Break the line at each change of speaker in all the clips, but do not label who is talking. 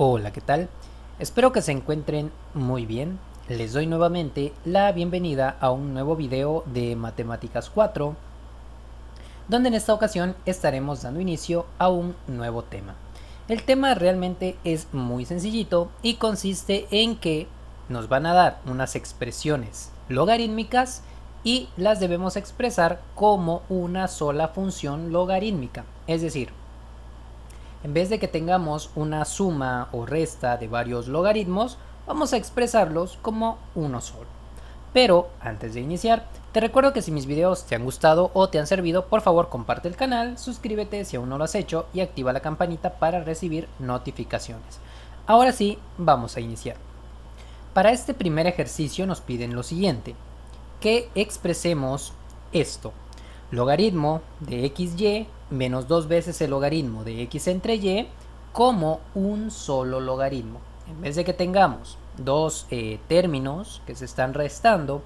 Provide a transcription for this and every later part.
Hola, ¿qué tal? Espero que se encuentren muy bien. Les doy nuevamente la bienvenida a un nuevo video de Matemáticas 4, donde en esta ocasión estaremos dando inicio a un nuevo tema. El tema realmente es muy sencillito y consiste en que nos van a dar unas expresiones logarítmicas y las debemos expresar como una sola función logarítmica. Es decir, en vez de que tengamos una suma o resta de varios logaritmos, vamos a expresarlos como uno solo. Pero antes de iniciar, te recuerdo que si mis videos te han gustado o te han servido, por favor comparte el canal, suscríbete si aún no lo has hecho y activa la campanita para recibir notificaciones. Ahora sí, vamos a iniciar. Para este primer ejercicio nos piden lo siguiente, que expresemos esto. Logaritmo de xy menos 2 veces el logaritmo de x entre y como un solo logaritmo. En vez de que tengamos dos términos que se están restando,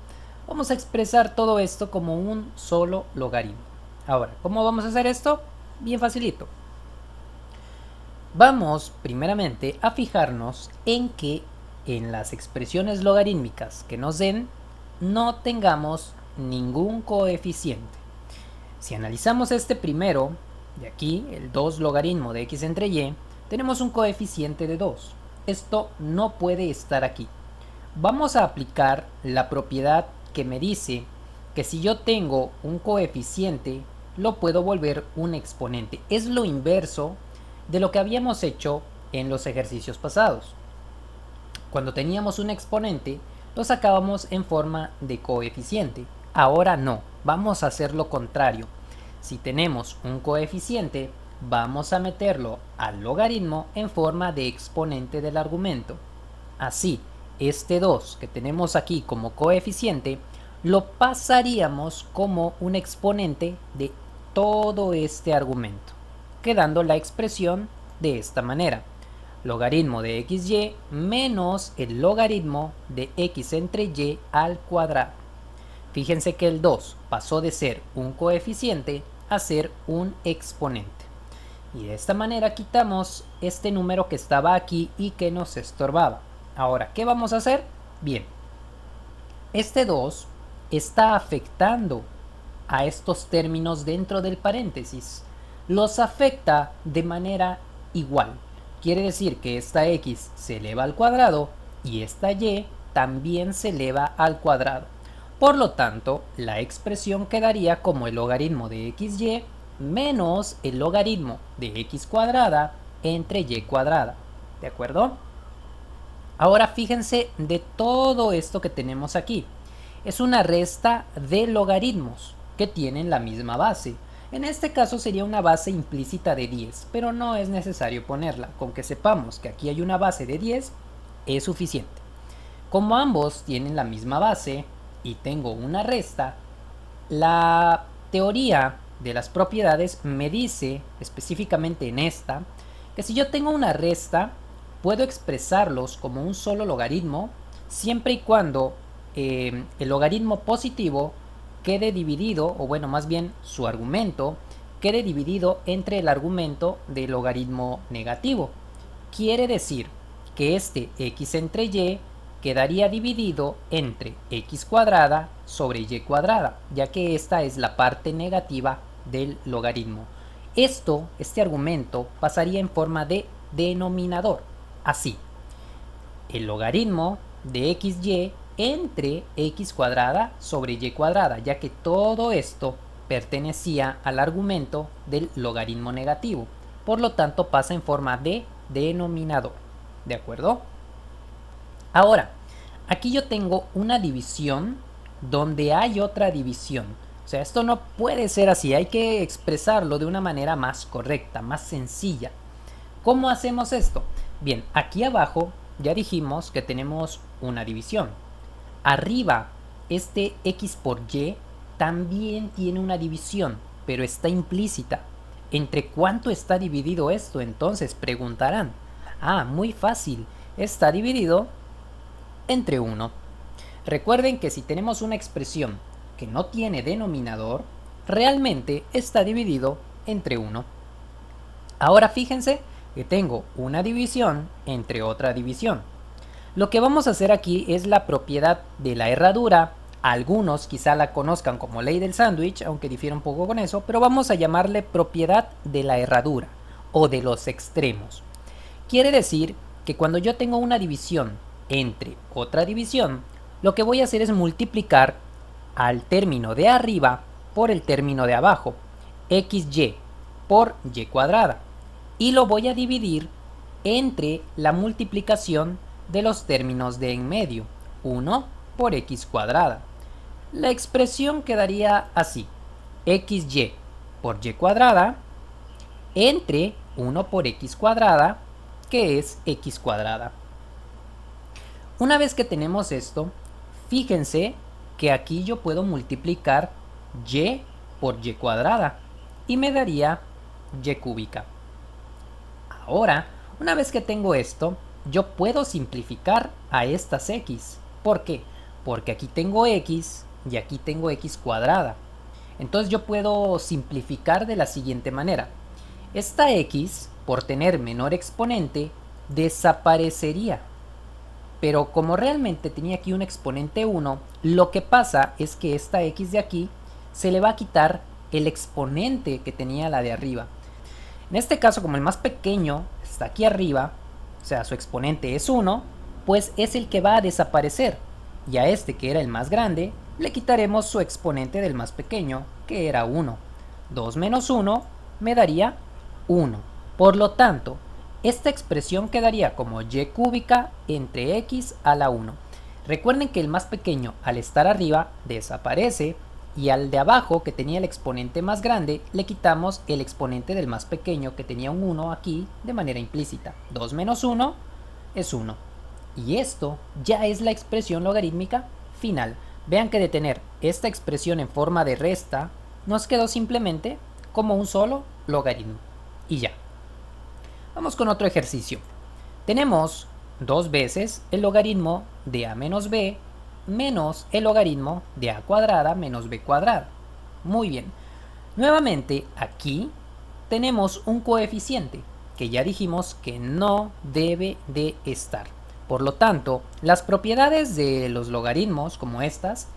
vamos a expresar todo esto como un solo logaritmo. Ahora, ¿cómo vamos a hacer esto? Bien facilito. Vamos primeramente a fijarnos en que en las expresiones logarítmicas que nos den no tengamos ningún coeficiente. Si analizamos este primero, de aquí, el 2 logaritmo de x entre y, tenemos un coeficiente de 2. Esto no puede estar aquí. Vamos a aplicar la propiedad que me dice que si yo tengo un coeficiente, lo puedo volver un exponente. Es lo inverso de lo que habíamos hecho en los ejercicios pasados. Cuando teníamos un exponente, lo sacábamos en forma de coeficiente. Ahora no, vamos a hacer lo contrario. Si tenemos un coeficiente, vamos a meterlo al logaritmo en forma de exponente del argumento. Así, este 2 que tenemos aquí como coeficiente, lo pasaríamos como un exponente de todo este argumento, quedando la expresión de esta manera. Logaritmo de xy menos el logaritmo de x entre y al cuadrado. Fíjense que el 2 pasó de ser un coeficiente a ser un exponente. Y de esta manera quitamos este número que estaba aquí y que nos estorbaba. Ahora, ¿qué vamos a hacer? Bien, este 2 está afectando a estos términos dentro del paréntesis. Los afecta de manera igual. Quiere decir que esta x se eleva al cuadrado y esta y también se eleva al cuadrado. Por lo tanto, la expresión quedaría como el logaritmo de xy menos el logaritmo de x cuadrada entre y cuadrada. ¿De acuerdo? Ahora fíjense de todo esto que tenemos aquí. Es una resta de logaritmos que tienen la misma base. En este caso sería una base implícita de 10, pero no es necesario ponerla. Con que sepamos que aquí hay una base de 10 es suficiente. Como ambos tienen la misma base y tengo una resta, la teoría de las propiedades me dice, específicamente en esta, que si yo tengo una resta, puedo expresarlos como un solo logaritmo, siempre y cuando el logaritmo positivo quede dividido, o bueno, más bien su argumento, quede dividido entre el argumento del logaritmo negativo. Quiere decir que este x entre y quedaría dividido entre x cuadrada sobre y cuadrada, ya que esta es la parte negativa del logaritmo. Este argumento pasaría en forma de denominador, así. El logaritmo de xy entre x cuadrada sobre y cuadrada, ya que todo esto pertenecía al argumento del logaritmo negativo. Por lo tanto, pasa en forma de denominador. ¿De acuerdo? Ahora, aquí yo tengo una división donde hay otra división. O sea, esto no puede ser así, hay que expresarlo de una manera más correcta, más sencilla. ¿Cómo hacemos esto? Bien, aquí abajo ya dijimos que tenemos una división. Arriba, este x por y también tiene una división, pero está implícita. ¿Entre cuánto está dividido esto? Entonces preguntarán. Ah, muy fácil. Está dividido entre 1. Recuerden que si tenemos una expresión que no tiene denominador, realmente está dividido entre 1. Ahora fíjense que tengo una división entre otra división. Lo que vamos a hacer aquí es la propiedad de la herradura. Algunos quizá la conozcan como ley del sándwich, aunque difiere un poco con eso, pero vamos a llamarle propiedad de la herradura o de los extremos. Quiere decir que cuando yo tengo una división entre otra división, lo que voy a hacer es multiplicar al término de arriba por el término de abajo, xy por y cuadrada, y lo voy a dividir entre la multiplicación de los términos de en medio, 1 por x cuadrada. La expresión quedaría así, xy por y cuadrada entre 1 por x cuadrada, que es x cuadrada. Una vez que tenemos esto, fíjense que aquí yo puedo multiplicar y por y cuadrada y me daría y cúbica. Ahora, una vez que tengo esto, yo puedo simplificar a estas x. ¿Por qué? Porque aquí tengo x y aquí tengo x cuadrada. Entonces yo puedo simplificar de la siguiente manera. Esta x, por tener menor exponente, desaparecería. Pero como realmente tenía aquí un exponente 1, lo que pasa es que esta x de aquí se le va a quitar el exponente que tenía la de arriba. En este caso, como el más pequeño está aquí arriba, o sea, su exponente es 1, pues es el que va a desaparecer. Y a este, que era el más grande, le quitaremos su exponente del más pequeño, que era 1. 2 menos 1 me daría 1. Por lo tanto, esta expresión quedaría como y cúbica entre x a la 1. Recuerden que el más pequeño, al estar arriba, desaparece, y al de abajo, que tenía el exponente más grande, le quitamos el exponente del más pequeño, que tenía un 1 aquí, de manera implícita. 2 menos 1 es 1. Y esto ya es la expresión logarítmica final. Vean que de tener esta expresión en forma de resta, nos quedó simplemente como un solo logaritmo. Y ya. Vamos con otro ejercicio. Tenemos dos veces el logaritmo de a menos b menos el logaritmo de a cuadrada menos b cuadrada. Muy bien. Nuevamente aquí tenemos un coeficiente que ya dijimos que no debe de estar. Por lo tanto, las propiedades de los logaritmos como estas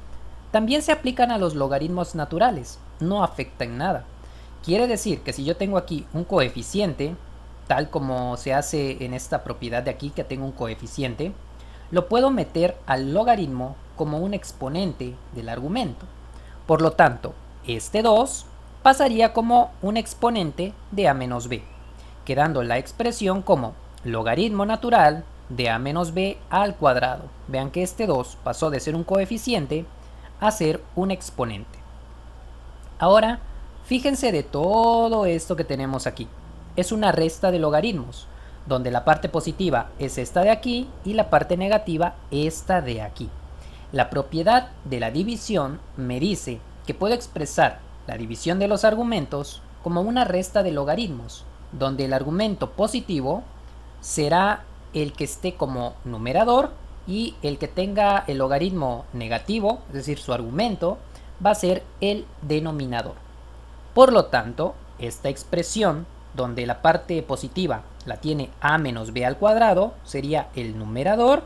también se aplican a los logaritmos naturales. No afectan nada. Quiere decir que si yo tengo aquí un coeficiente, tal como se hace en esta propiedad de aquí, que tengo un coeficiente, lo puedo meter al logaritmo como un exponente del argumento. Por lo tanto, este 2 pasaría como un exponente de a menos b, quedando la expresión como logaritmo natural de a menos b al cuadrado. Vean que este 2 pasó de ser un coeficiente a ser un exponente. Ahora, fíjense de todo esto que tenemos aquí. Es una resta de logaritmos, donde la parte positiva es esta de aquí y la parte negativa esta de aquí. La propiedad de la división me dice que puedo expresar la división de los argumentos como una resta de logaritmos, donde el argumento positivo será el que esté como numerador y el que tenga el logaritmo negativo, es decir, su argumento, va a ser el denominador. Por lo tanto, esta expresión donde la parte positiva la tiene a menos b al cuadrado sería el numerador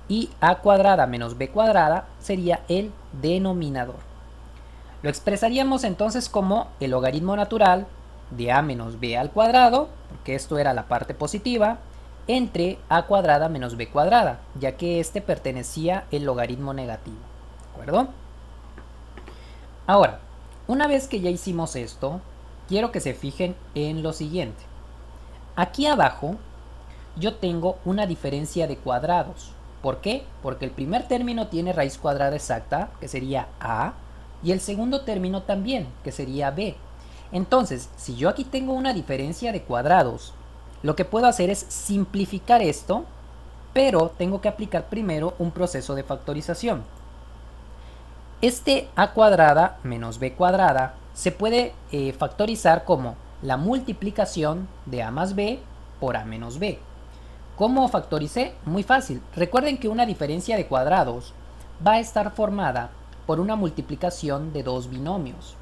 y a cuadrada menos b cuadrada sería el denominador. Lo expresaríamos entonces como el logaritmo natural de a menos b al cuadrado, porque esto era la parte positiva, entre a cuadrada menos b cuadrada, ya que este pertenecía al logaritmo negativo. ¿De acuerdo? Ahora, una vez que ya hicimos esto, quiero que se fijen en lo siguiente. Aquí abajo yo tengo una diferencia de cuadrados. ¿Por qué? Porque el primer término tiene raíz cuadrada exacta, que sería a, y el segundo término también, que sería b. Entonces, si yo aquí tengo una diferencia de cuadrados, lo que puedo hacer es simplificar esto, pero tengo que aplicar primero un proceso de factorización. Este a cuadrada menos b cuadrada se puede factorizar como la multiplicación de a más b por a menos b. ¿Cómo factoricé? Muy fácil. Recuerden que una diferencia de cuadrados va a estar formada por una multiplicación de dos binomios,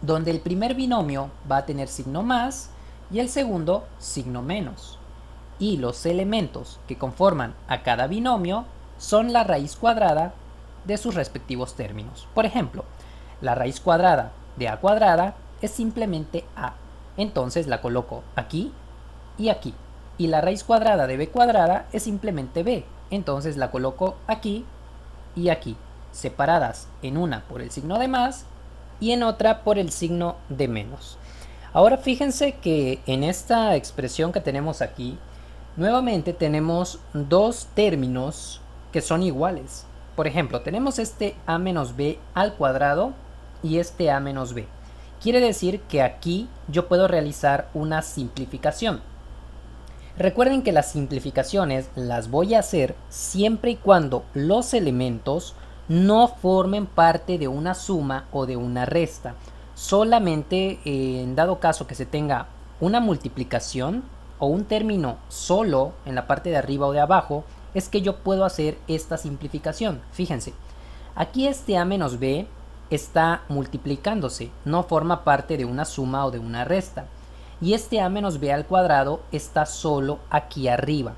donde el primer binomio va a tener signo más y el segundo signo menos. Y los elementos que conforman a cada binomio son la raíz cuadrada de sus respectivos términos. Por ejemplo, la raíz cuadrada de a cuadrada es simplemente a. Entonces la coloco aquí y aquí. Y la raíz cuadrada de b cuadrada es simplemente b. Entonces la coloco aquí y aquí, separadas en una por el signo de más y en otra por el signo de menos. Ahora fíjense que en esta expresión que tenemos aquí, nuevamente tenemos dos términos que son iguales. Por ejemplo, tenemos este a menos b al cuadrado y este a menos b. Quiere decir que aquí yo puedo realizar una simplificación. Recuerden que las simplificaciones las voy a hacer siempre y cuando los elementos no formen parte de una suma o de una resta. Solamente en dado caso que se tenga una multiplicación o un término solo en la parte de arriba o de abajo, es que yo puedo hacer esta simplificación. Fíjense, aquí este a menos b está multiplicándose, no forma parte de una suma o de una resta. Y este a menos b al cuadrado está solo aquí arriba.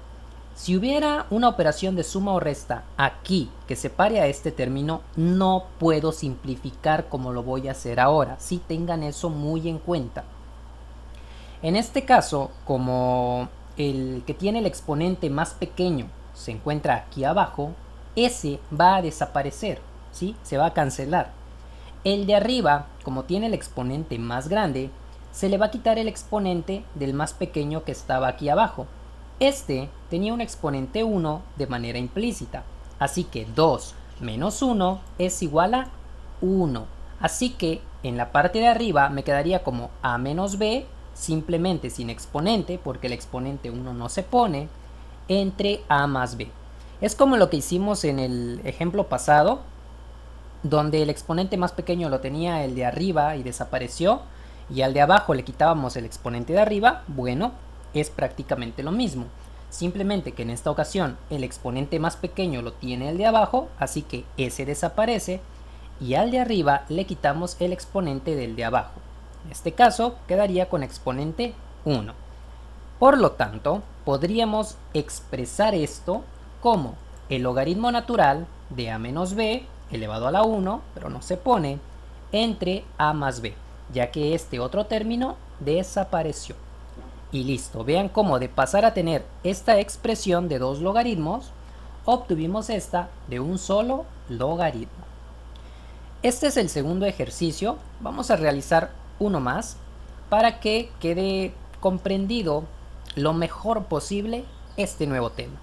Si hubiera una operación de suma o resta aquí que separe a este término, no puedo simplificar como lo voy a hacer ahora. Sí, tengan eso muy en cuenta. En este caso, como el que tiene el exponente más pequeño se encuentra aquí abajo, ese va a desaparecer, ¿sí? Se va a cancelar. El de arriba, como tiene el exponente más grande, se le va a quitar el exponente del más pequeño que estaba aquí abajo. Este tenía un exponente 1 de manera implícita, así que 2 menos 1 es igual a 1. Así que en la parte de arriba me quedaría como a menos b, simplemente sin exponente, porque el exponente 1 no se pone, entre a más b. Es como lo que hicimos en el ejemplo pasado, donde el exponente más pequeño lo tenía el de arriba y desapareció, y al de abajo le quitábamos el exponente de arriba. Bueno, es prácticamente lo mismo, simplemente que en esta ocasión el exponente más pequeño lo tiene el de abajo, así que ese desaparece, y al de arriba le quitamos el exponente del de abajo. En este caso quedaría con exponente 1. Por lo tanto, podríamos expresar esto como el logaritmo natural de a menos b elevado a la 1, pero no se pone, entre a más b, ya que este otro término desapareció. Y listo, vean cómo de pasar a tener esta expresión de dos logaritmos, obtuvimos esta de un solo logaritmo. Este es el segundo ejercicio. Vamos a realizar uno más para que quede comprendido lo mejor posible este nuevo tema.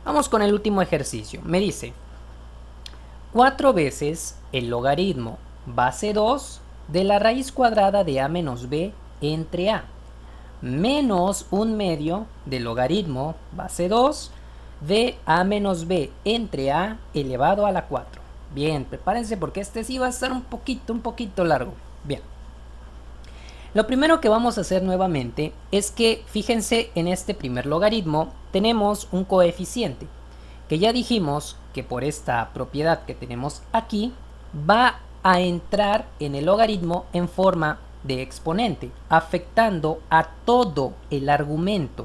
Vamos con el último ejercicio. Me dice 4 veces el logaritmo base 2 de la raíz cuadrada de a menos b entre a, menos un medio del logaritmo base 2 de a menos b entre a elevado a la 4. Bien, prepárense porque este sí va a estar un poquito largo. Bien. Lo primero que vamos a hacer nuevamente es que, fíjense, en este primer logaritmo tenemos un coeficiente, que ya dijimos que por esta propiedad que tenemos aquí, va a entrar en el logaritmo en forma de exponente, afectando a todo el argumento.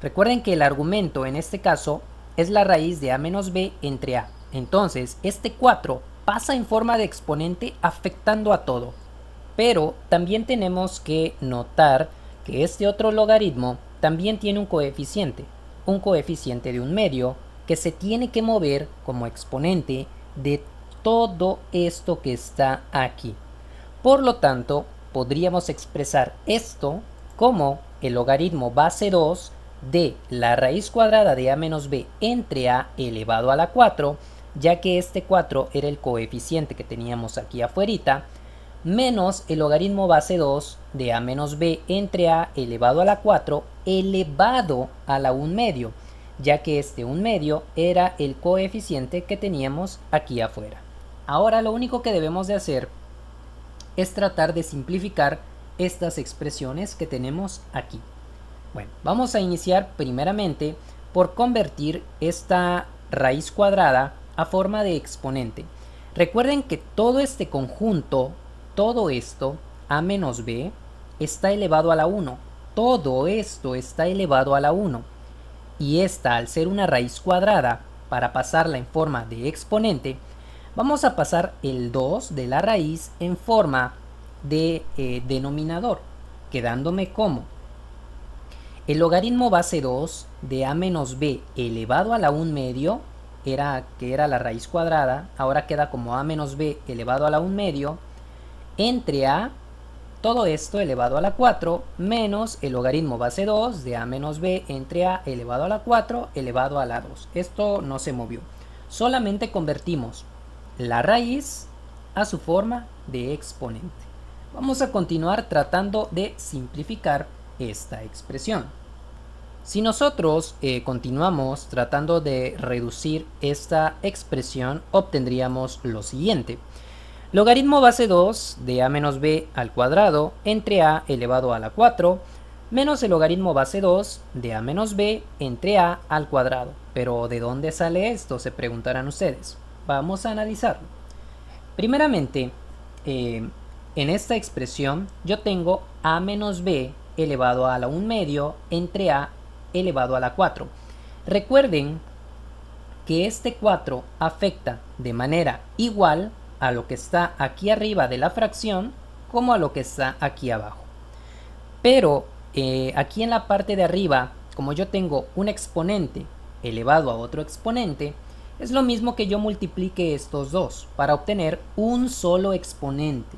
Recuerden que el argumento en este caso es la raíz de a menos b entre a. Entonces, este 4 pasa en forma de exponente afectando a todo. Pero también tenemos que notar que este otro logaritmo también tiene un coeficiente de un medio que se tiene que mover como exponente de todo esto que está aquí. Por lo tanto, podríamos expresar esto como el logaritmo base 2 de la raíz cuadrada de a menos b entre a elevado a la 4, ya que este 4 era el coeficiente que teníamos aquí afuerita, menos el logaritmo base 2 de a menos b entre a elevado a la 4 elevado a la 1 medio, ya que este 1 medio era el coeficiente que teníamos aquí afuera. Ahora lo único que debemos de hacer es tratar de simplificar estas expresiones que tenemos aquí. Bueno, vamos a iniciar primeramente por convertir esta raíz cuadrada a forma de exponente. Recuerden que todo este conjunto, todo esto, a menos b, está elevado a la 1. todo esto está elevado a la 1. Y esta, al ser una raíz cuadrada, para pasarla en forma de exponente, vamos a pasar el 2 de la raíz en forma de denominador, quedándome como el logaritmo base 2 de a menos b elevado a la 1 medio, que era la raíz cuadrada, ahora queda como a menos b elevado a la 1 medio, entre a, todo esto elevado a la 4, menos el logaritmo base 2 de a menos b entre a elevado a la 4 elevado a la 2. Esto no se movió. Solamente convertimos la raíz a su forma de exponente. Vamos a continuar tratando de simplificar esta expresión. Si nosotros continuamos tratando de reducir esta expresión, obtendríamos lo siguiente. Logaritmo base 2 de a menos b al cuadrado entre a elevado a la 4 menos el logaritmo base 2 de a menos b entre a al cuadrado. Pero ¿de dónde sale esto?, se preguntarán ustedes. Vamos a analizarlo. Primeramente, en esta expresión yo tengo a menos b elevado a la 1 medio entre a elevado a la 4. Recuerden que este 4 afecta de manera igual a lo que está aquí arriba de la fracción como a lo que está aquí abajo. Pero aquí en la parte de arriba, como yo tengo un exponente elevado a otro exponente, es lo mismo que yo multiplique estos dos para obtener un solo exponente.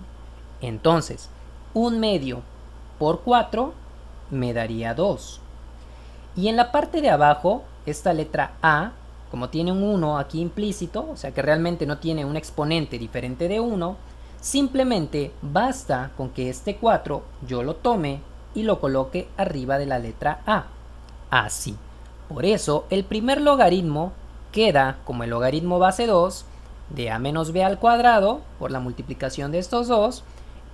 Entonces, 1 medio por 4 me daría 2. Y en la parte de abajo, esta letra A, como tiene un 1 aquí implícito, o sea que realmente no tiene un exponente diferente de 1, simplemente basta con que este 4 yo lo tome y lo coloque arriba de la letra A. Así. Por eso, el primer logaritmo queda como el logaritmo base 2 de a menos b al cuadrado, por la multiplicación de estos dos,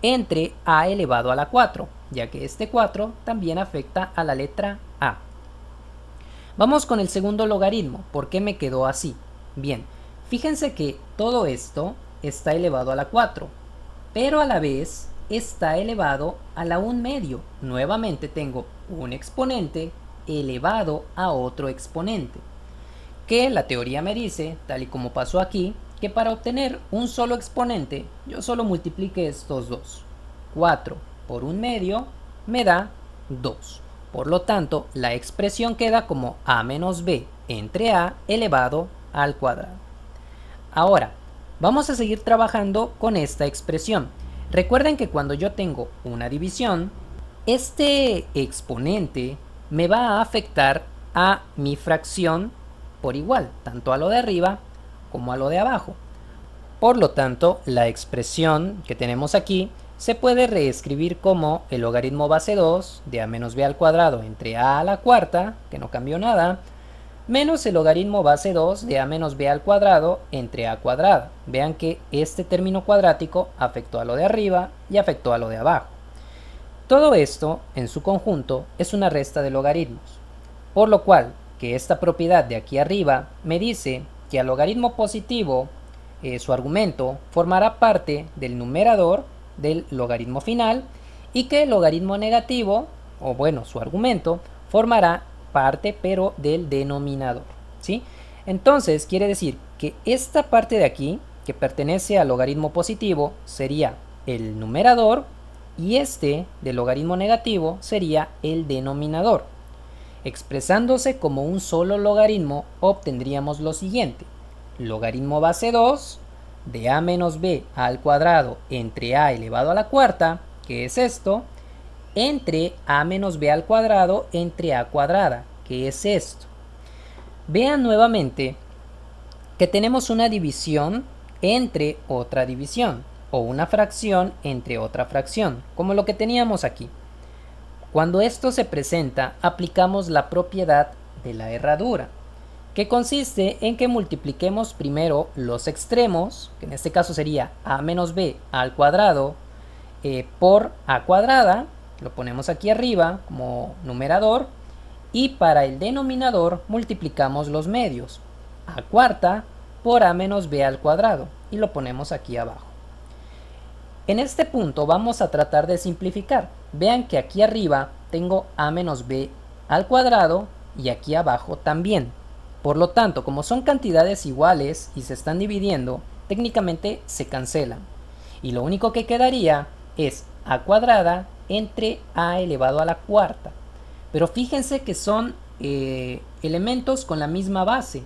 entre a elevado a la 4, ya que este 4 también afecta a la letra A. Vamos con el segundo logaritmo. ¿Por qué me quedó así? Bien, fíjense que todo esto está elevado a la 4, pero a la vez está elevado a la 1 medio. Nuevamente tengo un exponente elevado a otro exponente, que la teoría me dice, tal y como pasó aquí, que para obtener un solo exponente yo solo multiplique estos dos. 4 por 1 medio me da 2. Por lo tanto, la expresión queda como a menos b entre a elevado al cuadrado. Ahora, vamos a seguir trabajando con esta expresión. Recuerden que cuando yo tengo una división, este exponente me va a afectar a mi fracción por igual, tanto a lo de arriba como a lo de abajo. Por lo tanto, la expresión que tenemos aquí se puede reescribir como el logaritmo base 2 de a menos b al cuadrado entre a la cuarta, que no cambió nada, menos el logaritmo base 2 de a menos b al cuadrado entre a cuadrada. Vean que este término cuadrático afectó a lo de arriba y afectó a lo de abajo. Todo esto, en su conjunto, es una resta de logaritmos, por lo cual que esta propiedad de aquí arriba me dice que al logaritmo positivo, su argumento formará parte del numerador del logaritmo final, y que el logaritmo negativo, o bueno, su argumento, formará parte pero del denominador, ¿sí? Entonces quiere decir que esta parte de aquí, que pertenece al logaritmo positivo, sería el numerador, y este del logaritmo negativo sería el denominador. Expresándose como un solo logaritmo, obtendríamos lo siguiente: logaritmo base 2 de a menos b al cuadrado entre a elevado a la cuarta, que es esto, entre a menos b al cuadrado entre a cuadrada, que es esto. Vean nuevamente que tenemos una división entre otra división, o una fracción entre otra fracción, como lo que teníamos aquí. Cuando esto se presenta, aplicamos la propiedad de la herradura, que consiste en que multipliquemos primero los extremos, que en este caso sería a menos b al cuadrado por a cuadrada, lo ponemos aquí arriba como numerador, y para el denominador multiplicamos los medios, a cuarta por a menos b al cuadrado, y lo ponemos aquí abajo. En este punto vamos a tratar de simplificar. vean que aquí arriba tengo a menos b al cuadrado y aquí abajo también. Por lo tanto, como son cantidades iguales y se están dividiendo, técnicamente se cancelan. Y lo único que quedaría es a cuadrada entre a elevado a la cuarta. Pero fíjense que son elementos con la misma base.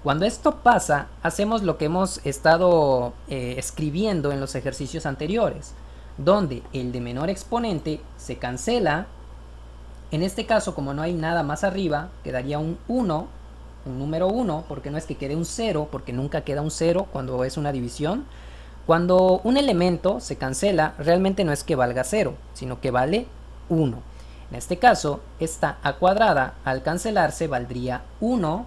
Cuando esto pasa, hacemos lo que hemos estado escribiendo en los ejercicios anteriores, donde el de menor exponente se cancela. En este caso, como no hay nada más arriba, quedaría un 1, un número 1, porque no es que quede un 0, porque nunca queda un 0 cuando es una división. Cuando un elemento se cancela, realmente no es que valga 0, sino que vale 1. En este caso, esta a cuadrada al cancelarse valdría 1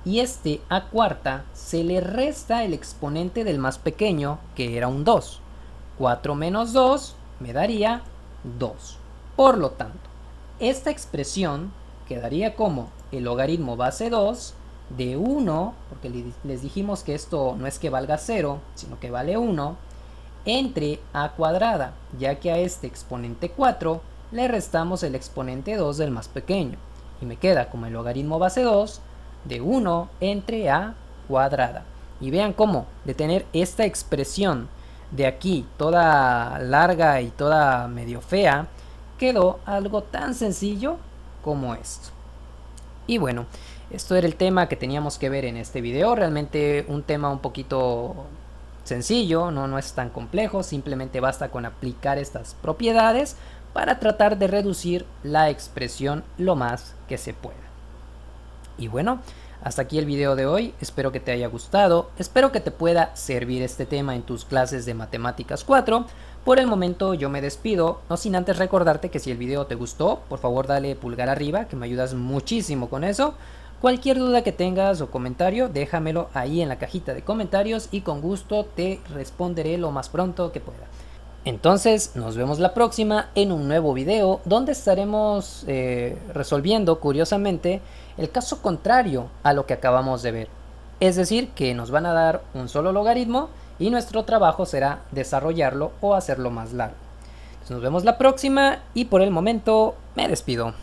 y este a cuarta se le resta el exponente del más pequeño, que era un 2. 4 menos 2 me daría 2. Por lo tanto, esta expresión quedaría como el logaritmo base 2 de 1, porque les dijimos que esto no es que valga 0, sino que vale 1, entre a cuadrada, ya que a este exponente 4 le restamos el exponente 2 del más pequeño, y me queda como el logaritmo base 2 de 1 entre a cuadrada. Y vean cómo de tener esta expresión de aquí toda larga y toda medio fea, quedó algo tan sencillo como esto. Y bueno, esto era el tema que teníamos que ver en este video. Realmente un tema un poquito sencillo, no es tan complejo, simplemente basta con aplicar estas propiedades para tratar de reducir la expresión lo más que se pueda. Y bueno, hasta aquí el video de hoy, espero que te haya gustado, espero que te pueda servir este tema en tus clases de Matemáticas 4. Por el momento yo me despido, no sin antes recordarte que si el video te gustó, por favor dale pulgar arriba, que me ayudas muchísimo con eso. Cualquier duda que tengas o comentario, déjamelo ahí en la cajita de comentarios y con gusto te responderé lo más pronto que pueda. Entonces nos vemos la próxima en un nuevo video donde estaremos resolviendo curiosamente el caso contrario a lo que acabamos de ver. Es decir, que nos van a dar un solo logaritmo y nuestro trabajo será desarrollarlo o hacerlo más largo. Entonces nos vemos la próxima y por el momento me despido.